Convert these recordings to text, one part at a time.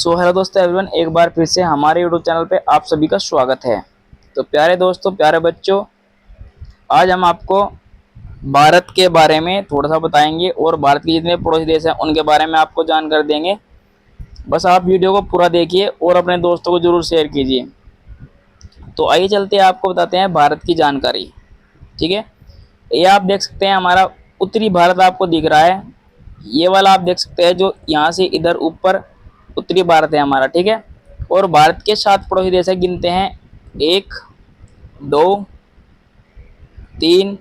So hello दोस्तों everyone, एक बार फिर से हमारे यूट्यूब चैनल पे आप सभी का स्वागत है। तो प्यारे दोस्तों, प्यारे बच्चों, आज हम आपको भारत के बारे में थोड़ा सा बताएंगे और भारत के जितने पड़ोसी देश हैं उनके बारे में आपको जानकारी देंगे। बस आप वीडियो को पूरा देखिए और अपने दोस्तों को ज़रूर शेयर कीजिए। तो आइए चलते हैं, आपको बताते हैं भारत की जानकारी। ठीक है, ये आप देख सकते हैं हमारा उत्तरी भारत आपको दिख रहा है। ये वाला आप देख सकते हैं जो यहाँ से इधर ऊपर उत्तरी भारत है हमारा। ठीक है, और भारत के 7 पड़ोसी देश है, गिनते हैं 1 2 3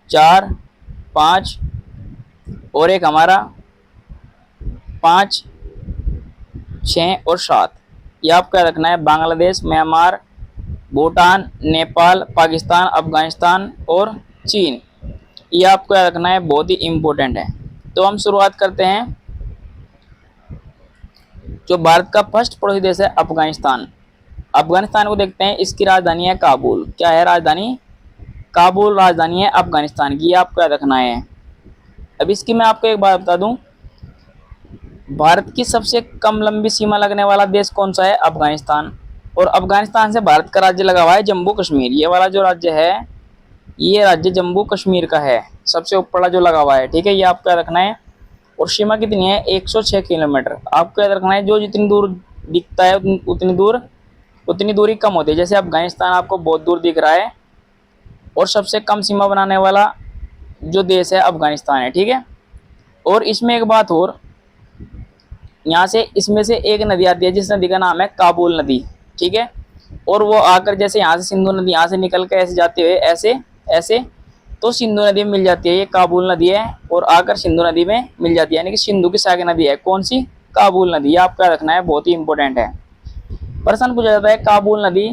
4 5 और एक हमारा 5 6 और 7। ये आपको क्या रखना है, बांग्लादेश, म्यांमार, भूटान, नेपाल, पाकिस्तान, अफगानिस्तान और चीन। ये आपको क्या रखना है, बहुत ही इम्पोर्टेंट है। तो हम शुरुआत करते हैं। जो भारत का फर्स्ट पड़ोसी देश है अफगानिस्तान। अफगानिस्तान को देखते हैं, इसकी राजधानी है काबुल। क्या है राजधानी? काबुल राजधानी है अफगानिस्तान की। आपको याद रखना है। अब इसकी मैं आपको एक बात बता दूं, भारत की सबसे कम लंबी सीमा लगने वाला देश कौन सा है? अफगानिस्तान। और अफगानिस्तान से भारत का राज्य लगा हुआ है जम्मू कश्मीर। ये वाला जो राज्य है, ये राज्य जम्मू कश्मीर का है, सबसे ऊपर जो लगा हुआ है। ठीक है, ये आपको याद रखना है। और सीमा कितनी है? 106 किलोमीटर। आपको याद रखना है, जो जितनी दूर दिखता है उतनी दूरी कम होती है। जैसे अफगानिस्तान आपको बहुत दूर दिख रहा है और सबसे कम सीमा बनाने वाला जो देश है अफगानिस्तान है। ठीक है, और इसमें एक बात और, यहाँ से इसमें से एक नदी आती है जिस नदी का नाम है काबुल नदी। ठीक है, और वो आकर जैसे यहाँ से सिंधु नदी यहाँ से निकल कर ऐसे जाते हुए ऐसे ऐसे तो सिंधु नदी में मिल जाती है। ये काबुल नदी है और आकर सिंधु नदी में मिल जाती है, यानी कि सिंधु की शाखा नदी है। कौन सी? काबुल नदी। ये आपका रखना है, बहुत ही इंपॉर्टेंट है। प्रश्न पूछा जाता है, काबुल नदी,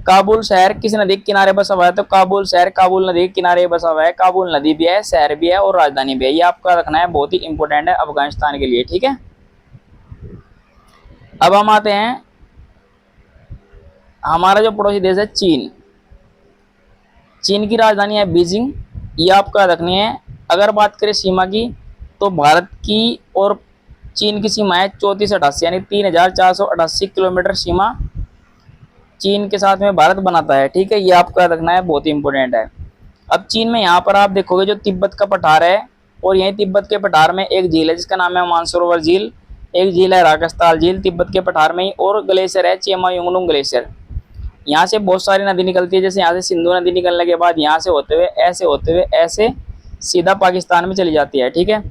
काबुल शहर किस नदी के किनारे बसा हुआ है? तो काबुल शहर काबुल नदी के किनारे बसा हुआ है। काबुल नदी भी है, शहर भी है और राजधानी भी है। ये आपका रखना है, बहुत ही इंपॉर्टेंट है अफगानिस्तान के लिए। ठीक है, अब हम आते हैं हमारा जो पड़ोसी देश है चीन। चीन की राजधानी है बीजिंग। ये आपका रखनी है। अगर बात करें सीमा की, तो भारत की और चीन की सीमा है 3488, यानी 3488 किलोमीटर सीमा चीन के साथ में भारत बनाता है। ठीक है, ये आपका रखना है, बहुत ही इंपॉर्टेंट है। अब चीन में यहाँ पर आप देखोगे जो तिब्बत का पठार है, और यही तिब्बत के पठार में एक झील है जिसका नाम है मानसरोवर झील। एक झील है राकस्ताल झील तिब्बत के पठार में ही, और ग्लेशियर है चेमायुंगनुंग ग्लेशियर। यहाँ से बहुत सारी नदी निकलती है। जैसे यहाँ से सिंधु नदी निकलने के बाद यहाँ से होते हुए ऐसे सीधा पाकिस्तान में चली जाती है। ठीक है,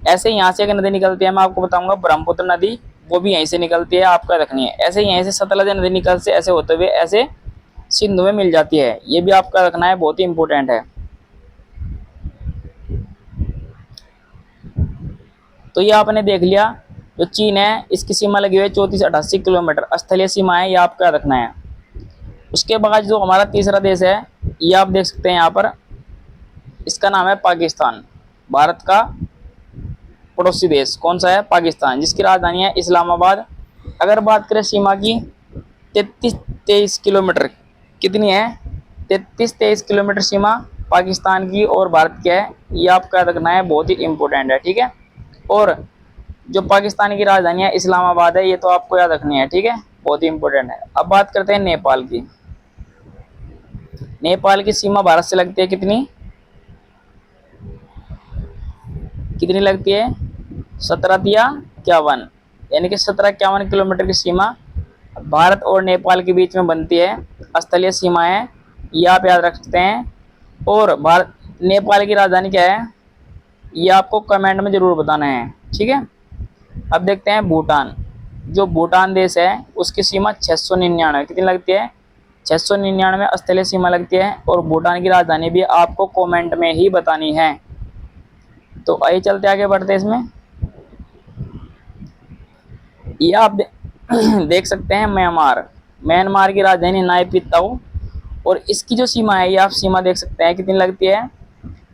ऐसे यहाँ से एक नदी निकलती है, मैं आपको बताऊंगा, ब्रह्मपुत्र नदी, वो भी यहीं से निकलती है, आपका रखनी है। ऐसे यहीं से सतलज नदी निकल से ऐसे होते हुए ऐसे सिंधु में मिल जाती है। ये भी आपका रखना है, बहुत ही इंपॉर्टेंट है। तो ये आपने देख लिया, जो चीन है इसकी सीमा लगी हुई है 3488 किलोमीटर, स्थलीय सीमा है, ये आपका रखना है। उसके बाद जो हमारा तीसरा देश है, ये आप देख सकते हैं यहाँ पर, इसका नाम है पाकिस्तान। भारत का पड़ोसी देश कौन सा है? पाकिस्तान, जिसकी राजधानी है इस्लामाबाद। अगर बात करें सीमा की, 33-23 किलोमीटर। कितनी है? 33-23 किलोमीटर सीमा पाकिस्तान की और भारत की है। ये आपका रखना है, बहुत ही इंपॉर्टेंट है। ठीक है, और जो पाकिस्तान की राजधानी है इस्लामाबाद है, ये तो आपको याद रखनी है। ठीक है, बहुत ही इंपॉर्टेंट है। अब बात करते हैं नेपाल की। नेपाल की सीमा भारत से लगती है, कितनी कितनी लगती है? 1751, यानी कि 1751 किलोमीटर की सीमा भारत और नेपाल के बीच में बनती है। स्थलीय सीमा है, ये आप याद रख सकते हैं। और भारत नेपाल की राजधानी क्या है, ये आपको कमेंट में जरूर बताना है। ठीक है, अब देखते हैं भूटान। जो भूटान देश है उसकी सीमा 699 कितनी लगती है? 699 स्थलीय सीमा लगती है। और भूटान की राजधानी भी आपको कमेंट में ही बतानी है। तो आइए चलते आगे बढ़ते हैं इसमें। ये आप देख सकते हैं म्यांमार। म्यांमार की राजधानी नायपी ताऊ, और इसकी जो सीमा है, ये आप सीमा देख सकते हैं, कितनी लगती है?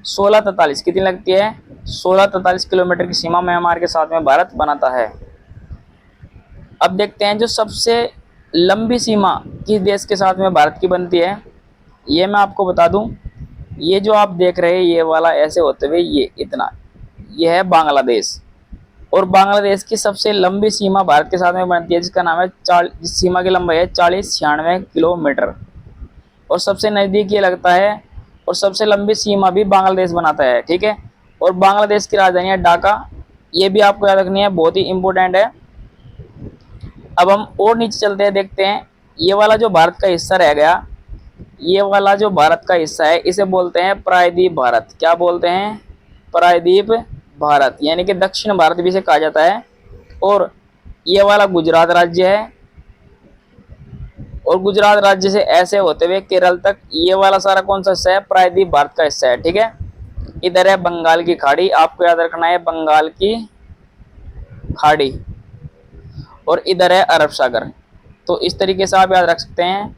1643। कितनी लगती है? 1643 किलोमीटर की सीमा म्यांमार के साथ में भारत बनाता है। अब देखते हैं जो सबसे लंबी सीमा किस देश के साथ में भारत की बनती है। ये मैं आपको बता दूं, ये जो आप देख रहे हैं, ये वाला ऐसे होते हुए ये इतना, ये है बांग्लादेश। और बांग्लादेश की सबसे लंबी सीमा भारत के साथ में बनती है, जिसका नाम है जिस सीमा की लंबाई है 4096 किलोमीटर। और सबसे नज़दीक ये लगता है, और सबसे लंबी सीमा भी बांग्लादेश बनाता है, ठीक है। और बांग्लादेश की राजधानी है ढाका, ये भी आपको याद रखनी है, बहुत ही इंपॉर्टेंट है। अब हम और नीचे चलते हैं, देखते हैं ये वाला जो भारत का हिस्सा रह गया, ये वाला जो भारत का हिस्सा है इसे बोलते हैं प्रायद्वीप भारत। क्या बोलते हैं? प्रायद्वीप भारत, यानी कि दक्षिण भारत भी इसे कहा जाता है। और ये वाला गुजरात राज्य है, और गुजरात राज्य से ऐसे होते हुए केरल तक ये वाला सारा कौन सा हिस्सा है? प्रायद्वीप भारत का हिस्सा है, ठीक है। इधर है बंगाल की खाड़ी, आपको याद रखना है बंगाल की खाड़ी, और इधर है अरब सागर। तो इस तरीके से आप याद रख सकते हैं।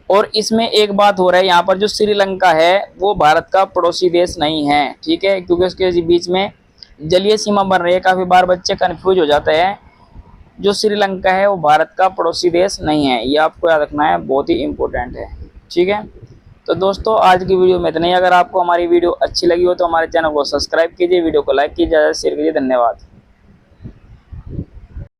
और इसमें एक बात हो रहा है, यहाँ पर जो श्रीलंका है वो भारत का पड़ोसी देश नहीं है, ठीक है, क्योंकि उसके बीच में जलीय सीमा बन रही है। काफ़ी बार बच्चे कन्फ्यूज हो जाते हैं, जो श्रीलंका है वो भारत का पड़ोसी देश नहीं है, ये आपको याद रखना है, बहुत ही इंपॉर्टेंट है, ठीक है। तो दोस्तों आज की वीडियो में इतना ही। अगर आपको हमारी वीडियो अच्छी लगी हो तो हमारे चैनल को सब्सक्राइब कीजिए, वीडियो को लाइक कीजिए, ज़्यादा शेयर कीजिए। धन्यवाद।